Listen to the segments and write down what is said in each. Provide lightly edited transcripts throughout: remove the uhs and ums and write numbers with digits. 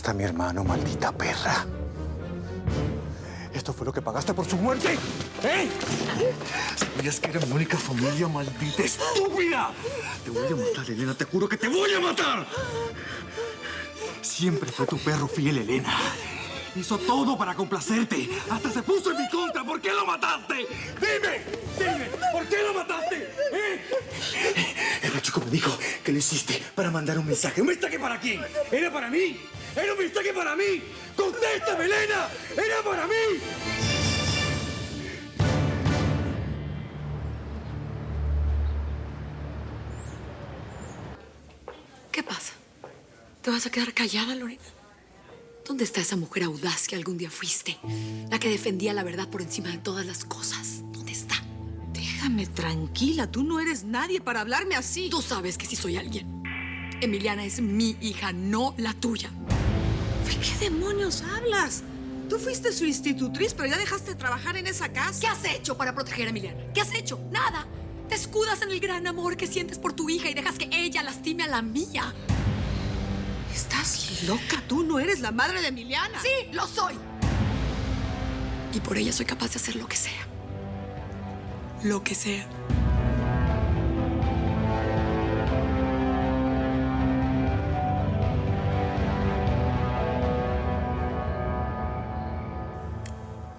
mataste a mi hermano, maldita perra. ¿Esto fue lo que pagaste por su muerte? ¿Eh? ¿Sabías que era mi única familia, maldita estúpida? Te voy a matar, Elena, te juro que te voy a matar. Siempre fue tu perro fiel, Elena. Hizo todo para complacerte. Hasta se puso en mi contra. ¿Por qué lo mataste? Dime, ¿por qué lo mataste? El chico me dijo que lo hiciste para mandar un mensaje. ¿Un mensaje para quién? ¿Era para mí? ¿Era un mensaje para mí? ¡Contéstame, Elena! ¡Era para mí! ¿Qué pasa? ¿Te vas a quedar callada, Lorena? ¿Dónde está esa mujer audaz que algún día fuiste? La que defendía la verdad por encima de todas las cosas. ¿Dónde está? Déjame tranquila. Tú no eres nadie para hablarme así. Tú sabes que sí soy alguien. Emiliana es mi hija, no la tuya. ¿De qué demonios hablas? Tú fuiste su institutriz, pero ya dejaste de trabajar en esa casa. ¿Qué has hecho para proteger a Emiliana? ¿Qué has hecho? Nada. Te escudas en el gran amor que sientes por tu hija y dejas que ella lastime a la mía. ¿Estás loca? Tú no eres la madre de Emiliana. Sí, lo soy. Y por ella soy capaz de hacer lo que sea. Lo que sea.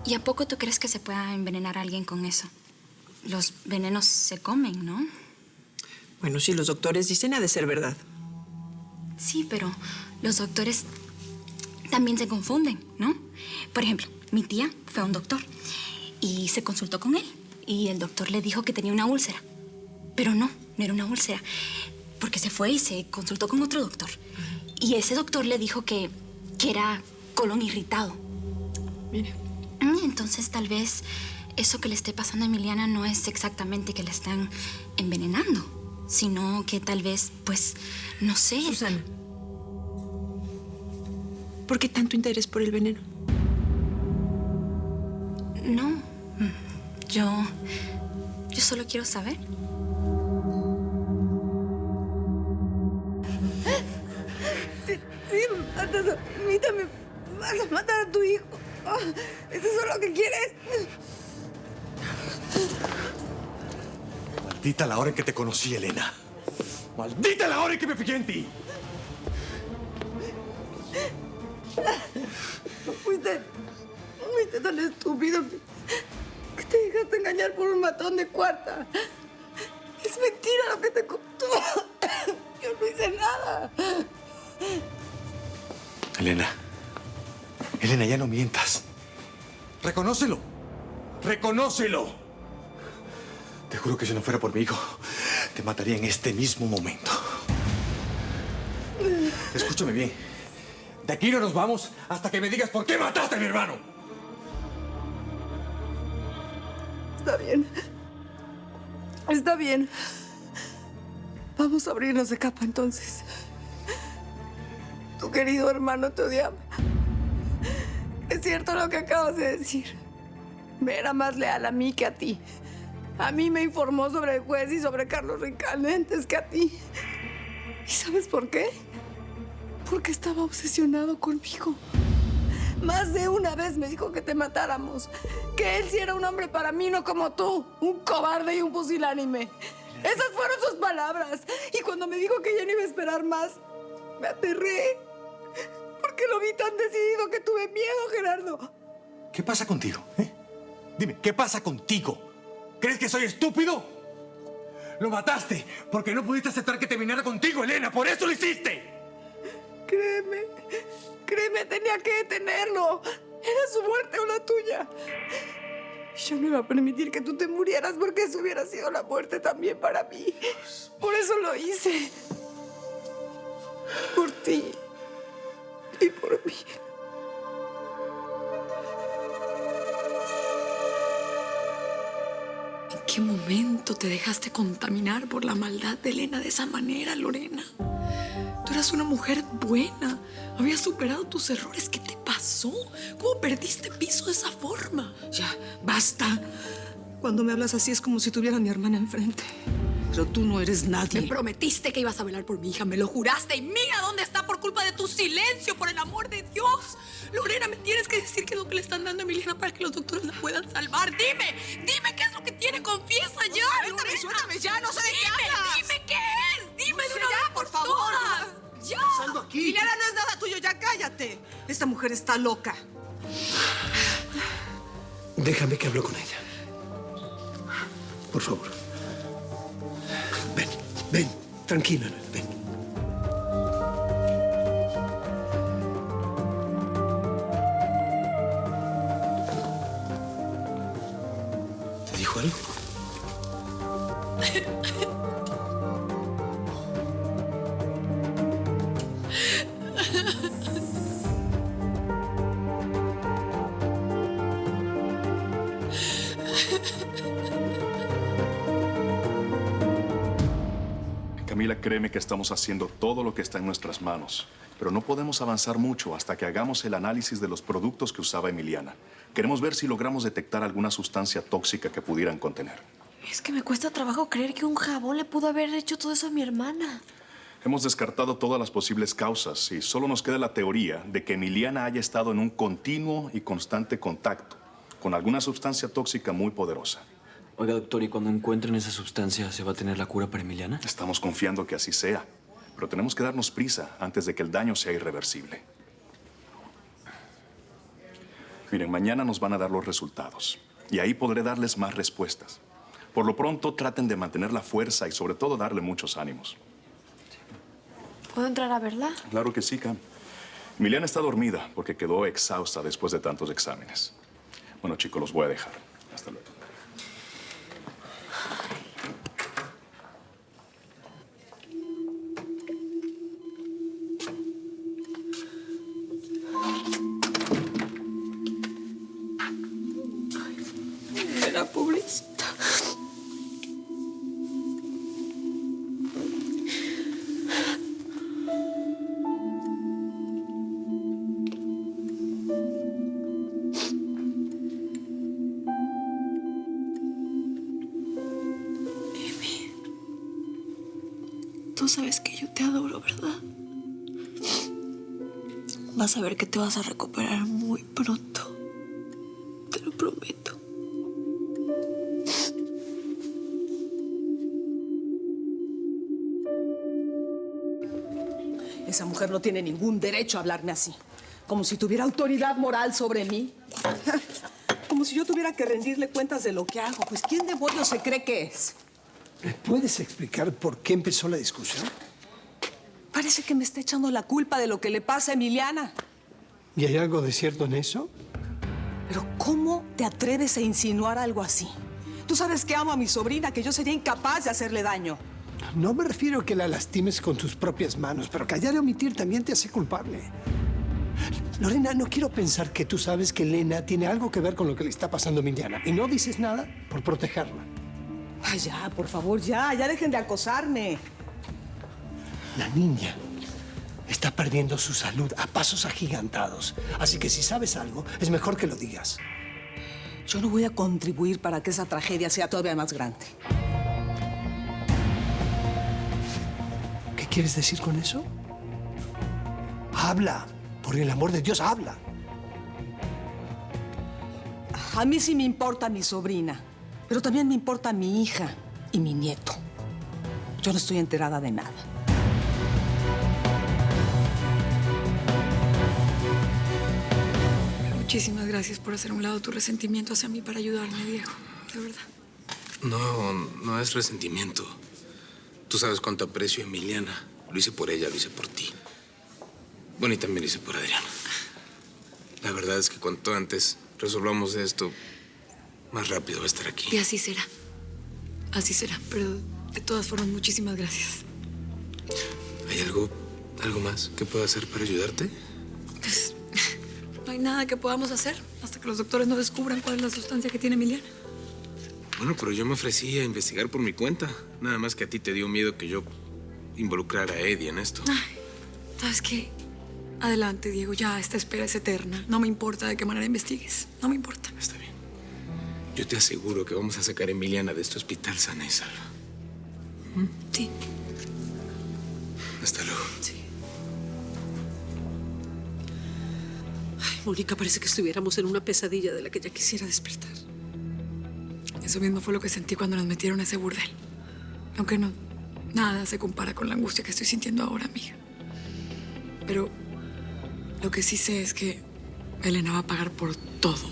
¿Y a poco tú crees que se pueda envenenar a alguien con eso? Los venenos se comen, ¿no? Bueno, si los doctores dicen, ha de ser verdad. Sí, pero los doctores también se confunden, ¿no? Por ejemplo, mi tía fue a un doctor y se consultó con él. Y el doctor le dijo que tenía una úlcera. Pero no era una úlcera. Porque se fue y se consultó con otro doctor. Y ese doctor le dijo que era colon irritado. Mire. Entonces, tal vez eso que le esté pasando a Emiliana no es exactamente que la están envenenando, sino que tal vez, pues, no sé. Susana, ¿por qué tanto interés por el veneno? No, yo solo quiero saber. Sí, matas a mí también. Vas a matar a tu hijo. Oh, ¿es eso lo que quieres? Maldita la hora en que te conocí, Elena. Maldita la hora en que me fijé en ti. Fuiste tan estúpido que te dejaste engañar por un matón de cuarta. Es mentira lo que te contó. Yo no hice nada. Elena, ya no mientas. Reconócelo. Te juro que si no fuera por mi hijo, te mataría en este mismo momento. Escúchame bien. De aquí no nos vamos hasta que me digas por qué mataste a mi hermano. Está bien. Está bien. Vamos a abrirnos de capa entonces. Tu querido hermano te odiaba. Es cierto lo que acabas de decir. Me era más leal a mí que a ti. A mí me informó sobre el juez y sobre Carlos Rincalde antes que a ti. ¿Y sabes por qué? Porque estaba obsesionado conmigo. Más de una vez me dijo que te matáramos. Que él sí era un hombre para mí, no como tú. Un cobarde y un pusilánime. Esas fueron sus palabras. Y cuando me dijo que ya no iba a esperar más, me aterré. Porque lo vi tan decidido que tuve miedo, Gerardo. ¿Qué pasa contigo? Dime, ¿qué pasa contigo? ¿Crees que soy estúpido? Lo mataste porque no pudiste aceptar que terminara contigo, Elena. ¡Por eso lo hiciste! Créeme, tenía que detenerlo. Era su muerte o la tuya. Yo no iba a permitir que tú te murieras porque eso hubiera sido la muerte también para mí. Por eso lo hice. Por ti. Y por mí. ¿En qué momento te dejaste contaminar por la maldad de Elena de esa manera, Lorena? Tú eras una mujer buena. Habías superado tus errores. ¿Qué te pasó? ¿Cómo perdiste piso de esa forma? Ya, basta. Cuando me hablas así es como si tuviera a mi hermana enfrente. Pero tú no eres nadie. Me prometiste que ibas a velar por mi hija, me lo juraste y mira dónde está por culpa de tu silencio, por el amor de Dios. Lorena, me tienes que decir qué es lo que le están dando a Emiliana para que los doctores la puedan salvar. Dime qué es lo que tiene, confiesa ya, Lorena. Suéltame ya, no sé de qué hablas. Dime qué es, dime de una vez por favor. todas. Ya. Pasando aquí. Emiliana no es nada tuyo, ya cállate. Esta mujer está loca. Déjame que hablo con ella. Por favor. Ven, tranquila, ven. ¿Te dijo algo? Camila, créeme que estamos haciendo todo lo que está en nuestras manos, pero no podemos avanzar mucho hasta que hagamos el análisis de los productos que usaba Emiliana. Queremos ver si logramos detectar alguna sustancia tóxica que pudieran contener. Es que me cuesta trabajo creer que un jabón le pudo haber hecho todo eso a mi hermana. Hemos descartado todas las posibles causas y solo nos queda la teoría de que Emiliana haya estado en un continuo y constante contacto con alguna sustancia tóxica muy poderosa. Oiga, doctor, ¿y cuando encuentren esa sustancia, se va a tener la cura para Emiliana? Estamos confiando que así sea, pero tenemos que darnos prisa antes de que el daño sea irreversible. Miren, mañana nos van a dar los resultados y ahí podré darles más respuestas. Por lo pronto, traten de mantener la fuerza y sobre todo darle muchos ánimos. ¿Puedo entrar a verla? Claro que sí, Cam. Emiliana está dormida porque quedó exhausta después de tantos exámenes. Bueno, chicos, los voy a dejar. Hasta luego. Era pobrecita. Tú sabes que yo te adoro, ¿verdad? Vas a ver que te vas a recuperar muy pronto. Te lo prometo. Esa mujer no tiene ningún derecho a hablarme así. Como si tuviera autoridad moral sobre mí. Como si yo tuviera que rendirle cuentas de lo que hago. Pues, ¿quién demonios se cree que es? ¿Me puedes explicar por qué empezó la discusión? Parece que me está echando la culpa de lo que le pasa a Emiliana. ¿Y hay algo de cierto en eso? Pero ¿cómo te atreves a insinuar algo así? Tú sabes que amo a mi sobrina, que yo sería incapaz de hacerle daño. No me refiero a que la lastimes con tus propias manos, pero callar y omitir también te hace culpable. Lorena, no quiero pensar que tú sabes que Elena tiene algo que ver con lo que le está pasando a Emiliana y no dices nada por protegerla. Ay, ya, por favor, ya dejen de acosarme. La niña está perdiendo su salud a pasos agigantados. Así que si sabes algo, es mejor que lo digas. Yo no voy a contribuir para que esa tragedia sea todavía más grande. ¿Qué quieres decir con eso? Habla. Por el amor de Dios, habla. A mí sí me importa mi sobrina, pero también me importa mi hija y mi nieto. Yo no estoy enterada de nada. Muchísimas gracias por hacer a un lado tu resentimiento hacia mí para ayudarme, Diego. De verdad. No es resentimiento. Tú sabes cuánto aprecio a Emiliana. Lo hice por ella, lo hice por ti. Bueno, y también lo hice por Adriana. La verdad es que cuanto antes resolvamos esto, más rápido va a estar aquí. Y así será. Así será. Pero de todas formas, muchísimas gracias. ¿Hay algo más que pueda hacer para ayudarte? Pues no hay nada que podamos hacer hasta que los doctores no descubran cuál es la sustancia que tiene Emiliana. Bueno, pero yo me ofrecí a investigar por mi cuenta. Nada más que a ti te dio miedo que yo involucrara a Eddie en esto. Ay, ¿sabes qué? Adelante, Diego. Ya esta espera es eterna. No me importa de qué manera investigues. No me importa. Está bien. Yo te aseguro que vamos a sacar a Emiliana de este hospital sana y salva. Sí. Hasta luego. Sí. Ay, Mónica, parece que estuviéramos en una pesadilla de la que ya quisiera despertar. Eso mismo fue lo que sentí cuando nos metieron a ese burdel. Aunque no, nada se compara con la angustia que estoy sintiendo ahora, amiga. Pero lo que sí sé es que Elena va a pagar por todo.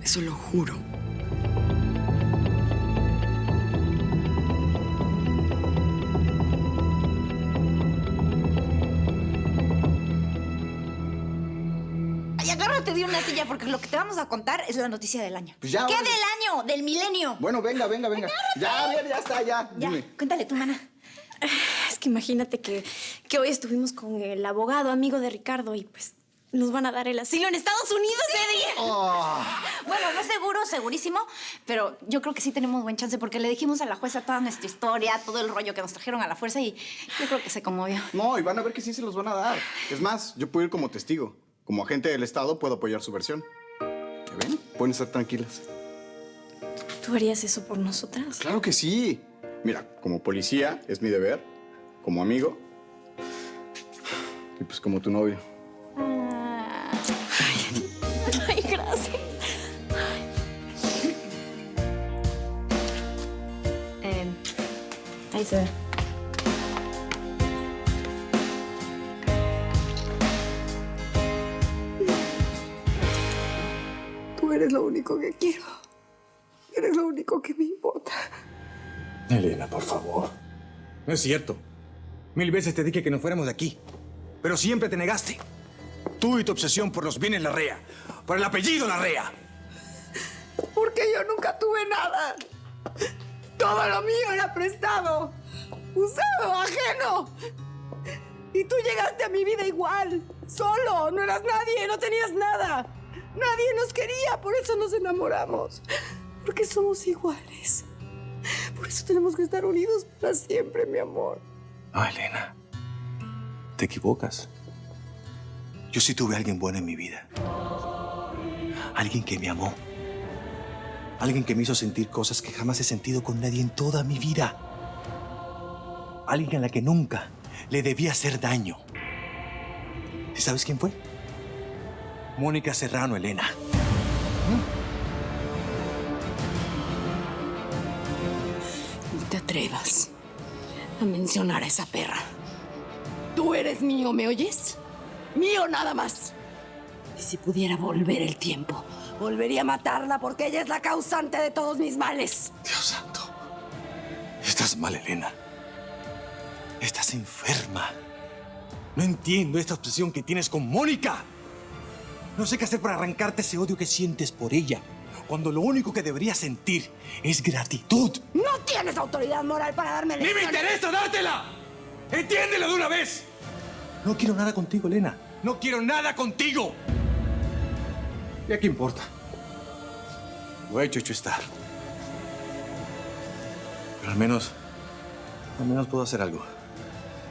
Eso lo juro. Ay, agárrate de una silla porque lo que te vamos a contar es la noticia del año. Pues ya, ¿Qué órale. del año? Del milenio. Bueno, venga. Ya, a ver, ya está, ya. Ya, Dime. cuéntale tú, mana. Es que imagínate que hoy estuvimos con el abogado amigo de Ricardo y pues nos van a dar el asilo en Estados Unidos, Eddie. Oh. Bueno, no seguro, segurísimo, pero yo creo que sí tenemos buen chance porque le dijimos a la jueza toda nuestra historia, todo el rollo que nos trajeron a la fuerza y yo creo que se conmovió. No, y van a ver que sí se los van a dar. Es más, yo puedo ir como testigo. Como agente del Estado puedo apoyar su versión. ¿Ya ven? Pueden estar tranquilas. ¿Tú harías eso por nosotras? Claro que sí. Mira, como policía es mi deber, como amigo y pues como tu novio. Ay, gracias. Ahí se ve. Tú eres lo único que quiero. Eres lo único que me importa. Elena, por favor. No es cierto. 1000 veces te dije que nos fuéramos de aquí. Pero siempre te negaste. Tú y tu obsesión por los bienes Larrea. Por el apellido Larrea. Porque yo nunca tuve nada. Todo lo mío era prestado, usado, ajeno. Y tú llegaste a mi vida igual, solo. No eras nadie, no tenías nada. Nadie nos quería, por eso nos enamoramos. Porque somos iguales. Por eso tenemos que estar unidos para siempre, mi amor. No, Elena. Te equivocas. Yo sí tuve a alguien bueno en mi vida. Alguien que me amó. Alguien que me hizo sentir cosas que jamás he sentido con nadie en toda mi vida. Alguien a la que nunca le debía hacer daño. ¿Y sabes quién fue? Mónica Serrano, Elena. No te atrevas a mencionar a esa perra. Tú eres mío, ¿me oyes? Mío nada más. Y si pudiera volver el tiempo, volvería a matarla porque ella es la causante de todos mis males. Dios santo. Estás mal, Elena. Estás enferma. No entiendo esta obsesión que tienes con Mónica. No sé qué hacer para arrancarte ese odio que sientes por ella, cuando lo único que deberías sentir es gratitud. No tienes autoridad moral para darme ¡Ni me lecciones. interesa dártela! ¡Entiéndelo de una vez! No quiero nada contigo, Elena. No quiero nada contigo. ¿Y a qué importa? Lo hecho está. Pero al menos puedo hacer algo.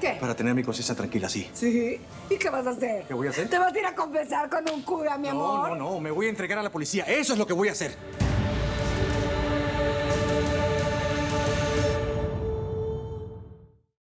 ¿Qué? Para tener mi conciencia tranquila, sí. Sí. ¿Y qué vas a hacer? ¿Qué voy a hacer? ¿Te vas a ir a confesar con un cura, mi amor? No. Me voy a entregar a la policía. Eso es lo que voy a hacer.